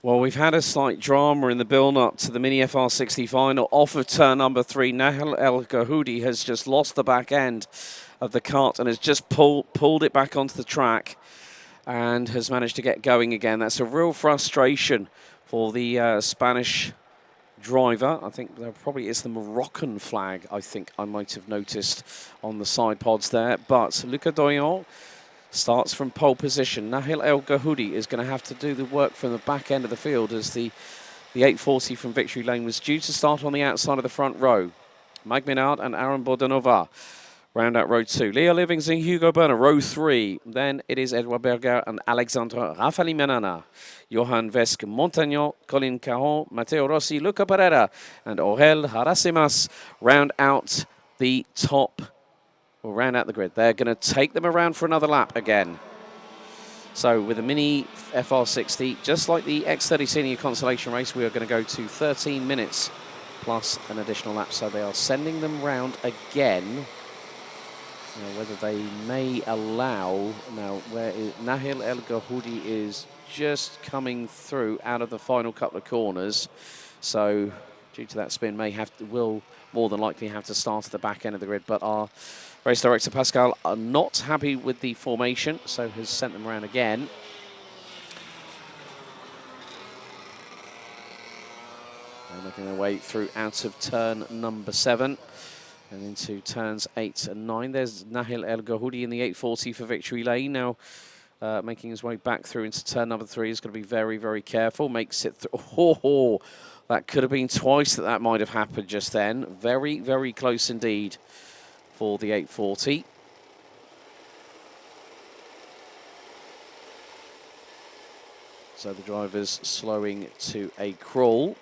Well, we've had a slight drama in the build-up to the Mini FR60 final. Off of turn number 3, Nahil El Gahoudi has just lost the back end of the kart and has just pulled it back onto the track and has managed to get going again. That's a real frustration for the Spanish driver. I think there probably is the Moroccan flag, I think I might have noticed on the side pods there. But Luca Doyon starts from pole position. Nahil El Gahoudi is going to have to do the work from the back end of the field as the 840 from Victory Lane was due to start on the outside of the front row. Mike Minard and Aaron Bordanova round out row 2. Leo Livings and Hugo Berner, row 3. Then it is Edouard Berger and Alexandre Rafali-Manana. Johan Vesk Montagnon, Colin Caron, Matteo Rossi, Luca Pereira and Aurel Harasimas round out the top. We'll round out the grid. They're going to take them around for another lap again. So with the Mini FR60, just like the X30 Senior Consolation Race, we are going to go to 13 minutes plus an additional lap. So they are sending them round again. Now, whether they may allow... Now, where is Nahil El Gahoudi is just coming through out of the final couple of corners. So due to that spin, will more than likely have to start at the back end of the grid. But our race director Pascal are not happy with the formation, so has sent them around again. They're making their way through out of turn number 7 and into turns 8 and 9. There's Nahil El Gahoudi in the 840 for Victory Lane. Now making his way back through into turn number 3. He's going to be very, very careful. Makes it through. Oh, that could have been twice that might have happened just then. Very, very close indeed for the 840. So the driver's slowing to a crawl.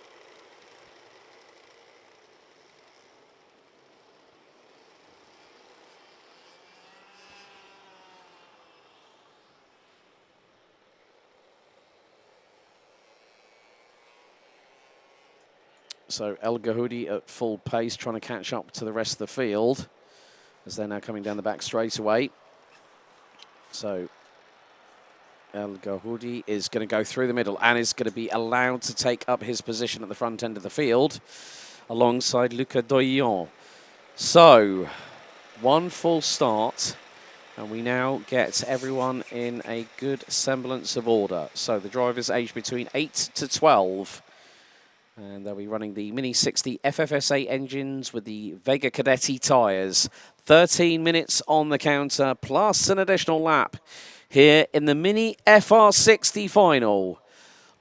So El Gahoudi at full pace, trying to catch up to the rest of the field as they're now coming down the back straightaway. So El Gahoudi is going to go through the middle and is going to be allowed to take up his position at the front end of the field alongside Luca Doyon. So one full start and we now get everyone in a good semblance of order. So the drivers aged between 8 to 12. And they'll be running the Mini 60 FFSA engines with the Vega Cadetti tyres. 13 minutes on the counter, plus an additional lap here in the Mini FR60 final.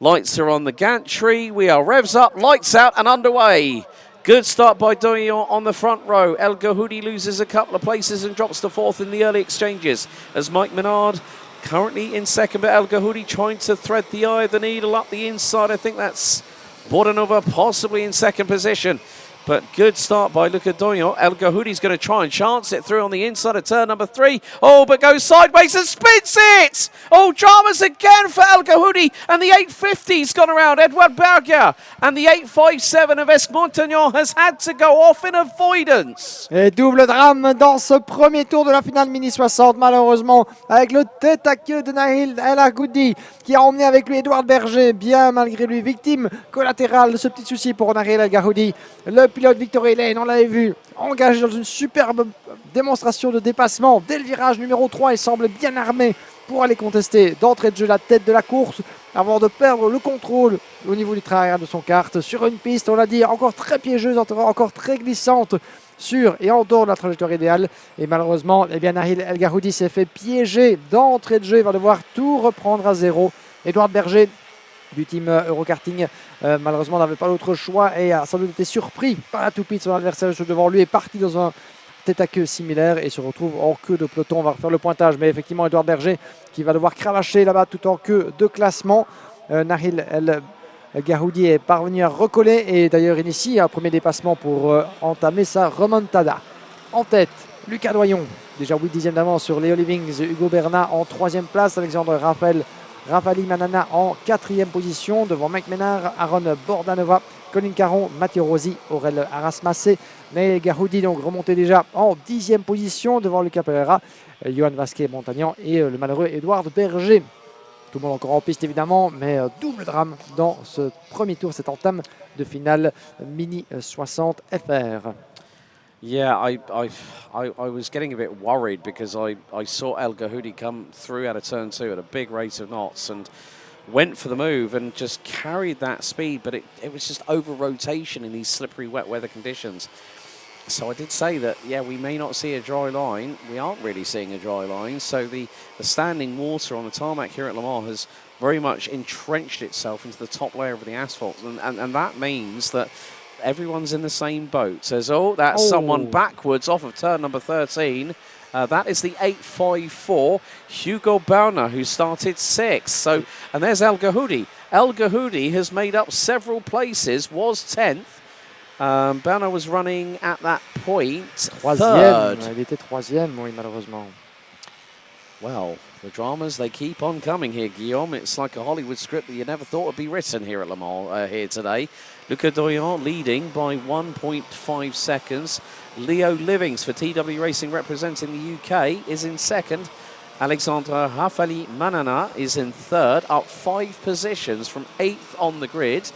Lights are on the gantry. We are revs up, lights out and underway. Good start by Doyon on the front row. El Gahoudi loses a couple of places and drops to 4th in the early exchanges as Mike Minard currently in second, but El Gahoudi trying to thread the eye of the needle up the inside. I think that's Bordanova possibly in second position. But good start by Luca Doyon. El Gahoudi's going to try and chance it through on the inside of turn number 3. Oh, but goes sideways and spins it! Oh, dramas again for El Gahoudi. And the 850's gone around. Edouard Berger. And the 857 of Esmontagnon has had to go off in avoidance. Et double drame dans ce premier tour de la finale Mini 60, malheureusement, avec le tête à queue de Nahil El Gahoudi qui a emmené avec lui Edouard Berger, bien malgré lui, victime collatérale de ce petit souci pour Nahil El Gahoudi. Le pilote Victory Lane, on l'avait vu, engagé dans une superbe démonstration de dépassement. Dès le virage numéro 3, il semble bien armé pour aller contester d'entrée de jeu la tête de la course avant de perdre le contrôle au niveau du train arrière de son kart sur une piste, on l'a dit, encore très piégeuse, encore très glissante sur et en dehors de la trajectoire idéale. Et malheureusement, eh bien, Nahil El Gahoudi s'est fait piéger d'entrée de jeu. Il va devoir tout reprendre à zéro. Edouard Berger du team Eurokarting, malheureusement, n'avait pas d'autre choix et a sans doute été surpris par la toupie de son adversaire juste devant lui, est parti dans un tête à queue similaire et se retrouve en queue de peloton. On va refaire le pointage, mais effectivement, Edouard Berger qui va devoir cravacher là-bas tout en queue de classement. Nahil El Gahoudi est parvenu à recoller et d'ailleurs initie un premier dépassement pour entamer sa remontada. En tête, Lucas Doyon, déjà 8 dixièmes d'avance sur Léo Livings, Hugo Bernat en 3e place, Alexandre Rafali-Manana en 4e position, devant Mike Ménard, Aaron Bordanova, Colin Caron, Matteo Rossi, Aurel Arasmassé, Nahil Gahoudi donc remonté déjà en 10e position devant Luca Pereira, Johan Vasquez Montagnan et le malheureux Edouard Berger. Tout le monde encore en piste évidemment, mais double drame dans ce premier tour, cette entame de finale Mini 60 FR. Yeah, I was getting a bit worried because I saw El Gahoudi come through out of turn 2 at a big rate of knots and went for the move and just carried that speed, but it was just over rotation in these slippery wet weather conditions. So I did say that, yeah, we may not see a dry line. We aren't really seeing a dry line. So the standing water on the tarmac here at Le Mans has very much entrenched itself into the top layer of the asphalt. And that means that everyone's in the same boat. Says, oh, that's someone backwards off of turn number 13. That is the 854, Hugo Berner, who started 6th. So, and there's El Gahoudi. El Gahoudi has made up several places, was 10th. Berner was running at that point third. Il était 3e, oui, malheureusement. Well, the dramas, they keep on coming here, Guillaume. It's like a Hollywood script that you never thought would be written here at Le Mans here today. Luca Doyon leading by 1.5 seconds. Leo Livings for TW Racing representing the UK is in second. Alexandre Hafali Manana is in third, up 5 positions from 8th on the grid.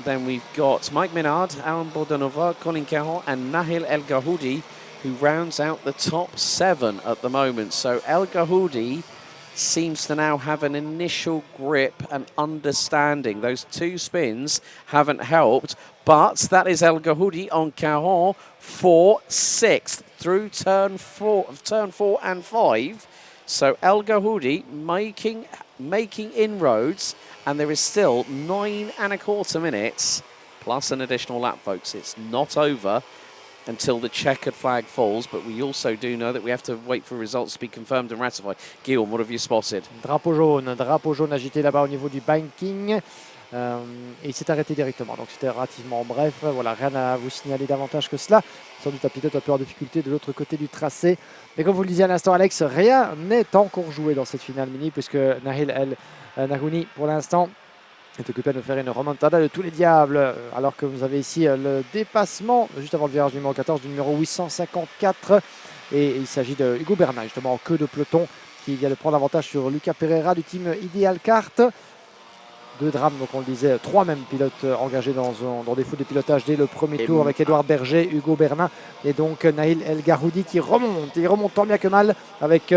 Then we've got Mike Minard, Aaron Bordanova, Colin Caron and Nahil El Gahoudi, who rounds out the top 7 at the moment. So El Gahoudi seems to now have an initial grip and understanding. Those 2 spins haven't helped, but that is El Gahoudi on Caron for 6th through turn 4 and 5. So El Gahoudi making inroads, and there is still 9.25 minutes plus an additional lap, folks. It's not over until the checkered flag falls, but we also do know that we have to wait for results to be confirmed and ratified. Guillaume, what have you spotted? Drapeau jaune agité là-bas au niveau du banking. Et il s'est arrêté directement, donc c'était relativement bref. Voilà, rien à vous signaler davantage que cela. Sans doute un pilote un peu en difficulté de l'autre côté du tracé. Mais comme vous le disiez à l'instant, Alex, rien n'est encore joué dans cette finale mini, puisque Nahil El Nagouni, pour l'instant, est occupé de faire une remontada de tous les diables, alors que vous avez ici le dépassement juste avant le virage numéro 14 du numéro 854. Et il s'agit de Hugo Bernal, justement en queue de peloton, qui vient de prendre avantage sur Lucas Pereira du team Ideal Kart. 2 drames, donc on le disait, 3 même pilotes engagés dans des fous de pilotage dès le premier tour avec Édouard Berger, Hugo Bernal et donc Nahil El Gahoudi qui remonte. Il remonte tant bien que mal avec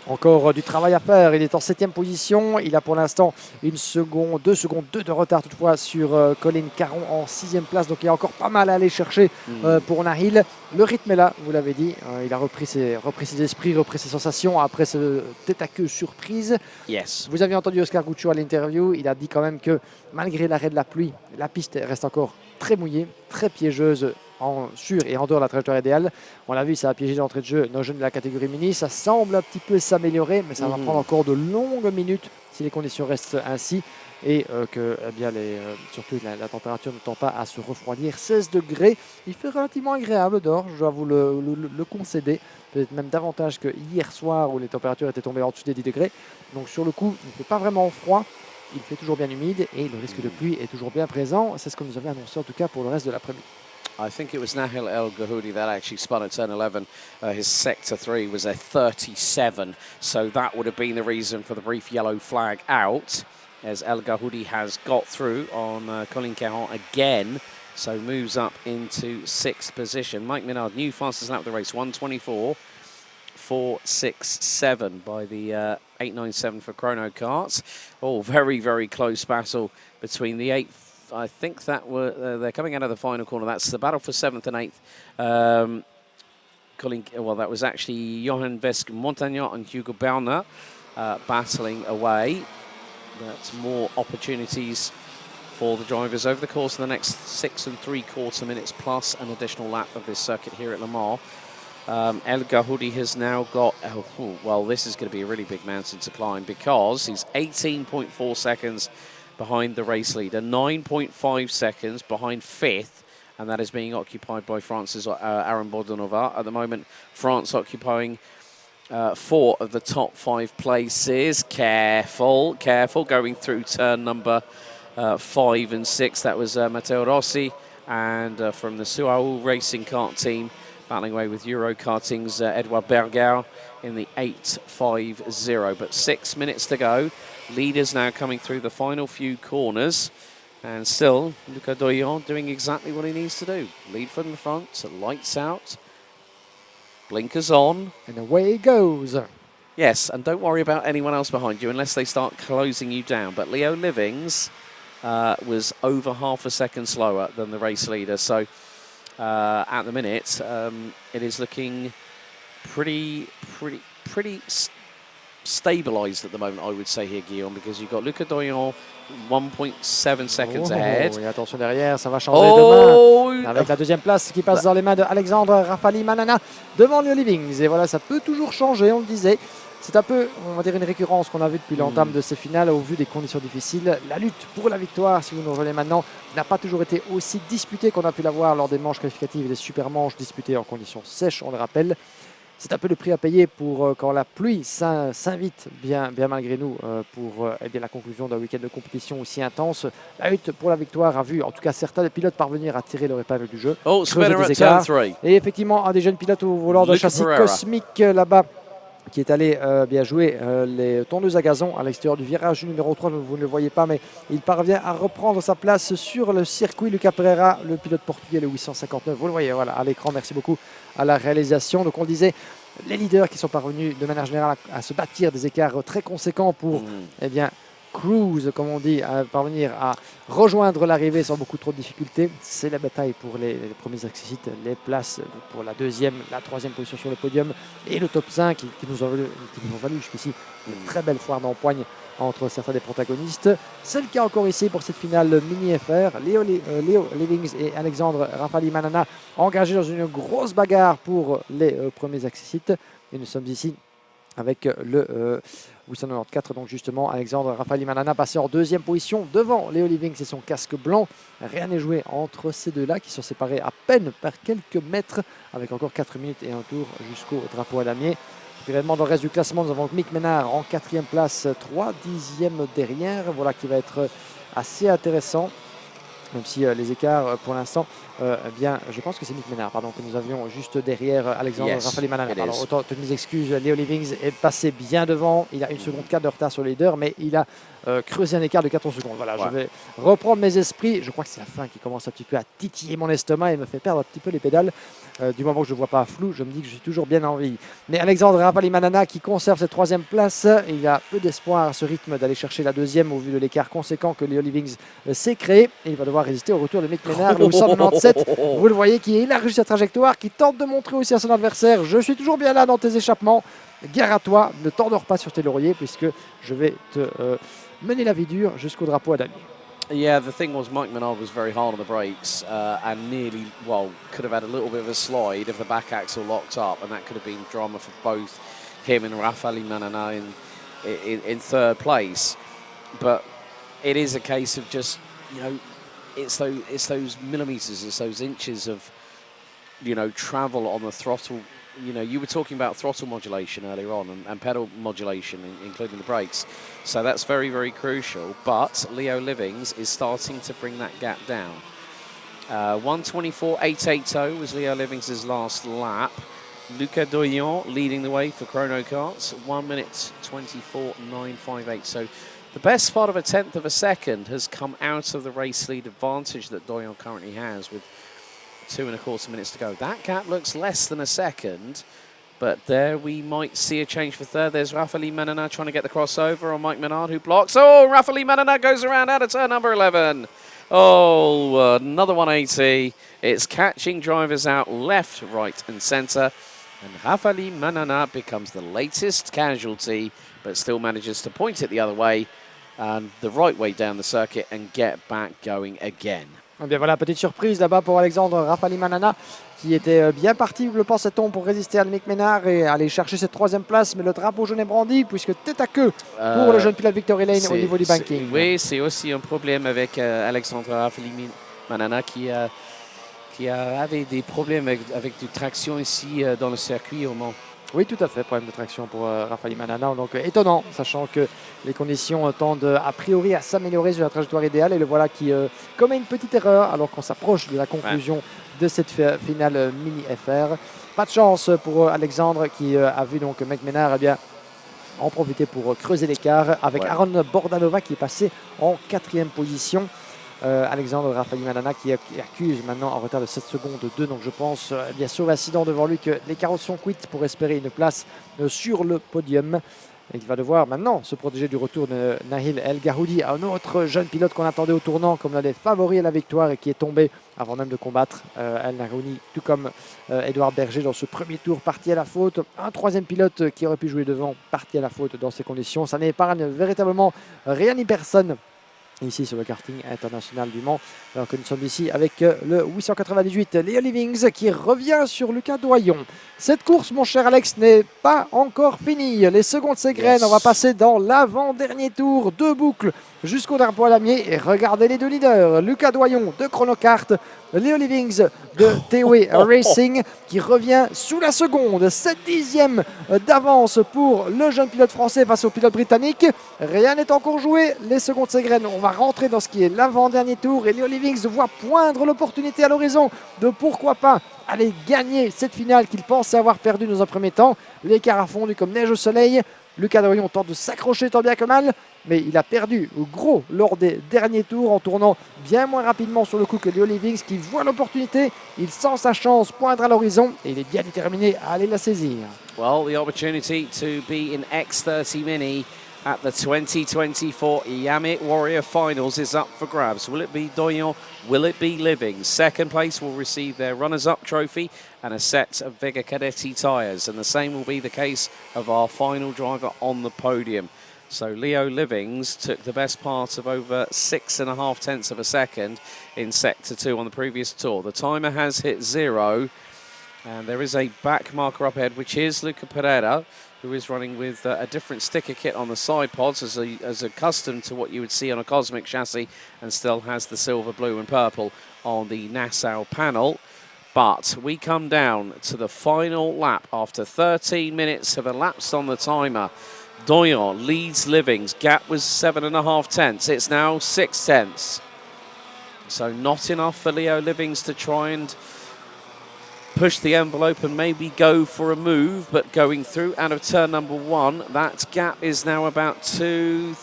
encore du travail à faire. Il est en 7e position. Il a pour l'instant 2 secondes de retard toutefois sur Colin Caron en 6e place. Donc il y a encore pas mal à aller chercher pour Nahil. Le rythme est là, vous l'avez dit. Il a repris ses esprits, repris ses sensations après ce tête à queue surprise. Yes. Vous avez entendu Oscar Guccio à l'interview. Il a dit quand même que malgré l'arrêt de la pluie, la piste reste encore très mouillée, très piégeuse sur et en dehors de la trajectoire idéale. On l'a vu, ça a piégé d'entrée de jeu nos jeunes de la catégorie mini. Ça semble un petit peu s'améliorer, mais ça va prendre encore de longues minutes si les conditions restent ainsi et que eh bien, surtout la température ne tend pas à se refroidir. 16 degrés, il fait relativement agréable dehors, je dois vous le concéder. Peut-être même davantage que hier soir où les températures étaient tombées en dessous des 10 degrés. Donc sur le coup, il ne fait pas vraiment froid. Il fait toujours bien humide et le risque de pluie est toujours bien présent. C'est ce que nous avait annoncé en tout cas pour le reste de l'après-midi. I think it was Nahil El Gahoudi that actually spun at turn 11. His sector 3 was a 37, so that would have been the reason for the brief yellow flag out, as El Gahoudi has got through on Colin Caron again, so moves up into 6th position. Mike Minard, new fastest lap of the race, 1:24.467 by the 897 for Chrono Karts. Oh, very, very close battle between the 8th. I think that they're coming out of the final corner. That's the battle for 7th and 8th. That was actually Johan Vesk Montagnon and Hugo Berner battling away. That's more opportunities for the drivers over the course of the next 6 3/4 minutes plus an additional lap of this circuit here at Le Mans. El Gahoudi has now got, this is going to be a really big mountain to climb because he's 18.4 seconds behind the race leader, 9.5 seconds behind 5th, and that is being occupied by France's Aaron Bordanova. At the moment, France occupying 4 of the top 5 places. Careful, going through turn number 5 and 6. That was Matteo Rossi, and from the Suau Racing Kart team, battling away with Eurokarting's Edouard Bergau in the 8.50. But 6 minutes to go. Leaders now coming through the final few corners. And still, Luca Doyon doing exactly what he needs to do. Lead from the front, lights out, blinkers on. And away he goes. Yes, and don't worry about anyone else behind you unless they start closing you down. But Leo Livings was over half a second slower than the race leader. So at the minute, it is looking pretty stabilised at the moment, I would say here, Guillaume, because you've got Luca Doyon 1.7 seconds ahead. Et attention derrière, ça va changer demain. Avec la deuxième place qui passe dans les mains de Alexandre Rafali Manana devant Leo Livings. Et voilà, ça peut toujours changer, on le disait. C'est un peu, on va dire, une récurrence qu'on a vue depuis l'entame de ces finales au vu des conditions difficiles. La lutte pour la victoire, si vous nous rejoignez maintenant, n'a pas toujours été aussi disputée qu'on a pu l'avoir lors des manches qualificatives et des super manches disputées en conditions sèches, on le rappelle. C'est un peu le prix à payer pour quand la pluie s'invite bien malgré nous pour la conclusion d'un week-end de compétition aussi intense. La lutte pour la victoire a vu en tout cas certains des pilotes parvenir à tirer leur épingle du jeu. Et effectivement, un des jeunes pilotes au volant de châssis cosmique là-bas qui est allé bien jouer les tondeuses à gazon à l'extérieur du virage numéro 3. Vous ne le voyez pas, mais il parvient à reprendre sa place sur le circuit. Lucas Pereira, le pilote portugais, le 859. Vous le voyez voilà, à l'écran. Merci beaucoup à la réalisation. Donc on le disait, les leaders qui sont parvenus de manière générale à se bâtir des écarts très conséquents pour eh bien, cruise, comme on dit, à parvenir à rejoindre l'arrivée sans beaucoup trop de difficultés. C'est la bataille pour les premiers accès, les places pour la deuxième, la troisième position sur le podium et le top 5 qui nous ont valu jusqu'ici une très belle foire d'empoigne entre certains des protagonistes. C'est le cas encore ici pour cette finale mini-FR. Leo Livings et Alexandre Rafali Manana engagés dans une grosse bagarre pour les premiers accès. Et nous sommes ici avec le 894, donc justement Alexandre Rafali Manana passé en deuxième position devant Leo Livings et son casque blanc. Rien n'est joué entre ces deux-là qui sont séparés à peine par quelques mètres avec encore 4 minutes et un tour jusqu'au drapeau à damier. Également dans le reste du classement, nous avons Mick Ménard en 4e place, 3 dixièmes derrière. Voilà qui va être assez intéressant. Même si les écarts pour l'instant, bien, je pense que c'est Mick Ménard que nous avions juste derrière Alexandre Rafali Manana. Autant toutes mes excuses, Leo Livings est passé bien devant. Il a 1 seconde 4 de retard sur le leader, mais il a creusé un écart de 14 secondes. Voilà, je vais reprendre mes esprits. Je crois que c'est la fin qui commence un petit peu à titiller mon estomac et me fait perdre un petit peu les pédales. Du moment que je ne vois pas flou, je me dis que je suis toujours bien en vie. Mais Alexandre Rafali Manana qui conserve cette 3e place, il a peu d'espoir à ce rythme d'aller chercher la 2e au vu de l'écart conséquent que Leo Livings s'est créé. Et il va devoir résister au retour de Mick Ménard, le 897. Vous le voyez qui élargit sa trajectoire, qui tente de montrer aussi à son adversaire: je suis toujours bien là dans tes échappements. Gare à toi, ne t'endors pas sur tes lauriers puisque je vais te mener la vie dure jusqu'au drapeau à damier. Yeah, the thing was Mike Menard was very hard on the brakes and nearly, could have had a little bit of a slide if the back axle locked up, and that could have been drama for both him and Rafali Manana in 3rd place. But it is a case of just, it's those millimetres, it's those inches of, travel on the throttle. You were talking about throttle modulation earlier on and pedal modulation, including the brakes. So that's very, very crucial. But Leo Livings is starting to bring that gap down. 1:24.880 was Leo Livings' last lap. Luca Doyon leading the way for chrono karts, 1 minute 24.958. So the best part of a 1/10 of a second has come out of the race lead advantage that Doyon currently has with 2.25 minutes to go. That gap looks less than a second, but there we might see a change for 3rd. There's Rafali Manana trying to get the crossover on Mike Menard, who blocks. Oh, Rafali Manana goes around out of turn number 11. Oh, another 180. It's catching drivers out left, right and centre. And Rafali Manana becomes the latest casualty, but still manages to point it the other way and the right way down the circuit and get back going again. Eh bien voilà, petite surprise là-bas pour Alexandre Rafali Manana qui était bien parti, le pensait-on, pour résister à Mick Ménard et aller chercher cette 3e place. Mais le drapeau jaune est brandi puisque tête à queue pour le jeune pilote Victory Lane au niveau du banking. Oui, c'est aussi un problème avec Alexandre Rafali Manana qui avait des problèmes avec du traction ici dans le circuit au Mans. Oui, tout à fait, problème de traction pour Rafael Manana. Donc étonnant, sachant que les conditions tendent a priori à s'améliorer sur la trajectoire idéale. Et le voilà qui commet une petite erreur alors qu'on s'approche de la conclusion de cette finale mini FR. Pas de chance pour Alexandre qui a vu donc McMenard en profiter pour creuser l'écart avec Aaron Bordanova qui est passé en 4e position. Alexandre Rafael Manana qui accuse maintenant en retard de 7 secondes 2. Donc je pense bien sûr l'accident devant lui que les carottes sont cuites pour espérer une place sur le podium. Et il va devoir maintenant se protéger du retour de Nahil El Gahoudi, un autre jeune pilote qu'on attendait au tournant comme l'un des favoris à la victoire et qui est tombé avant même de combattre El Gahoudi, tout comme Edouard Berger dans ce premier tour parti à la faute. Un 3e pilote qui aurait pu jouer devant parti à la faute dans ces conditions. Ça n'épargne véritablement rien ni personne ici sur le karting international du Mans, alors que nous sommes ici avec le 898 Léo Livings qui revient sur Lucas Doyon. Cette course, mon cher Alex, n'est pas encore finie. Les secondes s'égrènent. On va passer dans l'avant-dernier tour. 2 boucles jusqu'au drapeau à damier. Et regardez les 2 leaders. Lucas Doyon de Chronocart, Léo Livings de TW Racing qui revient sous la seconde. 7/10 d'avance pour le jeune pilote français face au pilote britannique. Rien n'est encore joué. Les secondes s'égrènent. On va rentrer dans ce qui est l'avant-dernier tour. Et Léo Livings voit poindre l'opportunité à l'horizon de pourquoi pas aller gagner cette finale qu'il pensait avoir perdue dans un premier temps. L'écart a fondu comme neige au soleil. Lucas Doyon tente de s'accrocher tant bien que mal, mais il a perdu gros lors des derniers tours en tournant bien moins rapidement sur le coup que Léo Livings qui voit l'opportunité. Il sent sa chance poindre à l'horizon et il est bien déterminé à aller la saisir. Well, the opportunity to be in X30 Mini at the 2024 Iame Warrior Finals is up for grabs. Will it be Doyon? Will it be Livings? Second place will receive their runners-up trophy and a set of Vega Cadetti tyres. And the same will be the case of our final driver on the podium. So Leo Livings took the best part of over 6.5 tenths of a second in Sector 2 on the previous tour. The timer has hit 0. And there is a back marker up ahead, which is Luca Pereira, who is running with a different sticker kit on the side pods as accustomed to what you would see on a Cosmic chassis, and still has the silver, blue and purple on the Nassau panel. But we come down to the final lap after 13 minutes have elapsed on the timer. Doyon leads Livings. Gap was 7.5 tenths. It's now 6 tenths. So not enough for Leo Livings to try and push the envelope and maybe go for a move, but going through out of turn number 1, that gap is now about 2-3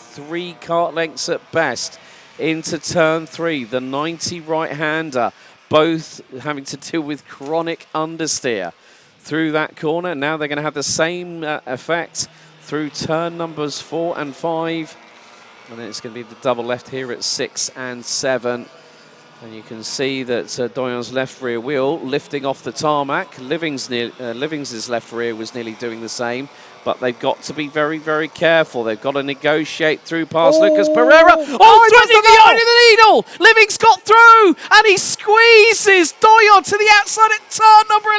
kart lengths at best into turn 3. The 90 right-hander, both having to deal with chronic understeer through that corner. Now they're going to have the same effect through turn numbers 4 and 5, and then it's going to be the double left here at 6 and 7. And you can see that Doyon's left rear wheel lifting off the tarmac. Livings' left rear was nearly doing the same, but they've got to be very, very careful. They've got to negotiate through past Lucas Pereira. Twisting the eye of the needle! Livings got through, and he squeezes Doyon to the outside at turn number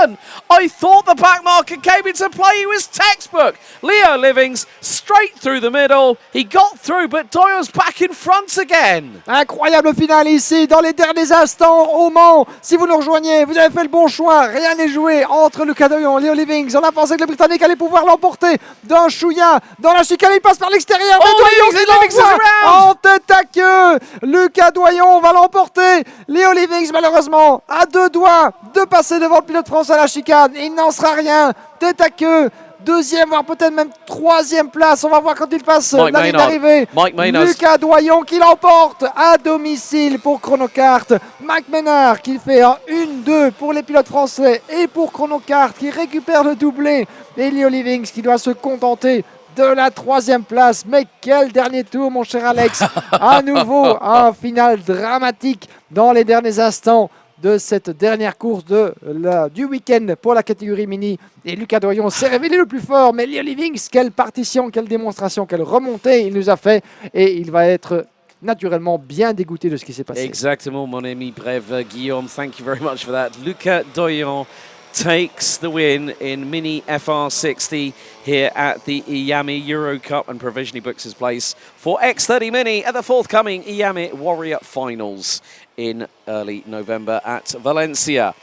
11. I thought the back marker came into play. He was textbook. Leo Livings straight through the middle. He got through, but Doyon's back in front again. Incroyable finale ici dans les derniers instants au Mans. Si vous nous rejoignez, vous avez fait le bon choix. Rien n'est joué entre Lucas Doyon et Leo Livings. On a pensé que le Britannique allait pouvoir l'emporter d'un chouïa dans la chicane. Il passe par l'extérieur. Livings en tête à queue. Lucas Doyon va l'emporter. Leo Livings, malheureusement, à 2 doigts de passer devant le pilote français à la chicane. Il n'en sera rien. Tête à queue. 2e, voire peut-être même 3e place. On va voir quand il passe la ligne d'arrivée. Lucas Doyon qui l'emporte à domicile pour Chronocart. Mike Maynard qui fait un 1-2 pour les pilotes français et pour Chronocart qui récupère le doublé. Et Leo Livings qui doit se contenter de la 3e place. Mais quel dernier tour, mon cher Alex. À nouveau, un final dramatique dans les derniers instants de cette dernière course du week-end pour la catégorie mini. Et Lucas Doyon s'est révélé le plus fort. Mais Leo Livings, quelle partition, quelle démonstration, quelle remontée il nous a fait. Et il va être naturellement bien dégoûté de ce qui s'est passé. Exactement, mon ami bref Guillaume. Thank you very much for that. Lucas Doyon takes the win in Mini FR60 here at the Iame Euro Cup and provisionally books his place for X30 Mini at the forthcoming Iame Warrior Finals in early November at Valencia.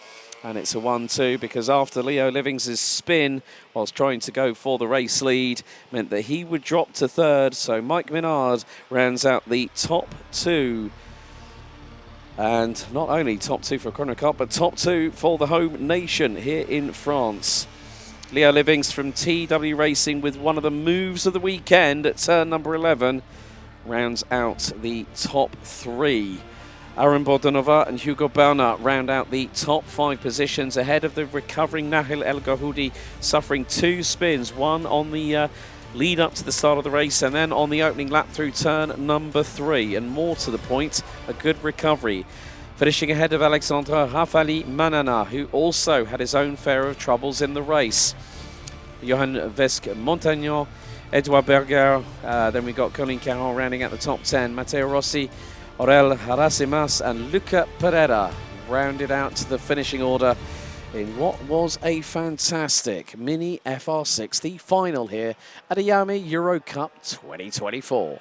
And it's a 1-2 because after Leo Livings' spin, whilst trying to go for the race lead, meant that he would drop to third. So Mike Minard rounds out the top two. And not only top two for Chrono Cup, but top two for the home nation here in France. Leo Livings from TW Racing with one of the moves of the weekend at turn number 11 rounds out the top three. Aaron Bordanova and Hugo Bernat round out the top 5 positions ahead of the recovering Nahil El Gahoudi, suffering 2 spins, one on the lead up to the start of the race and then on the opening lap through turn number 3. And more to the point, a good recovery. Finishing ahead of Alexandre Rafali Manana, who also had his own share of troubles in the race. Johan Vesk Montagnon, Edouard Berger, then we got Colin Caron rounding out the top 10. Matteo Rossi, Aurel Harasimas and Luca Pereira rounded out to the finishing order in what was a fantastic Mini FR60 final here at Iame Euro Cup 2024.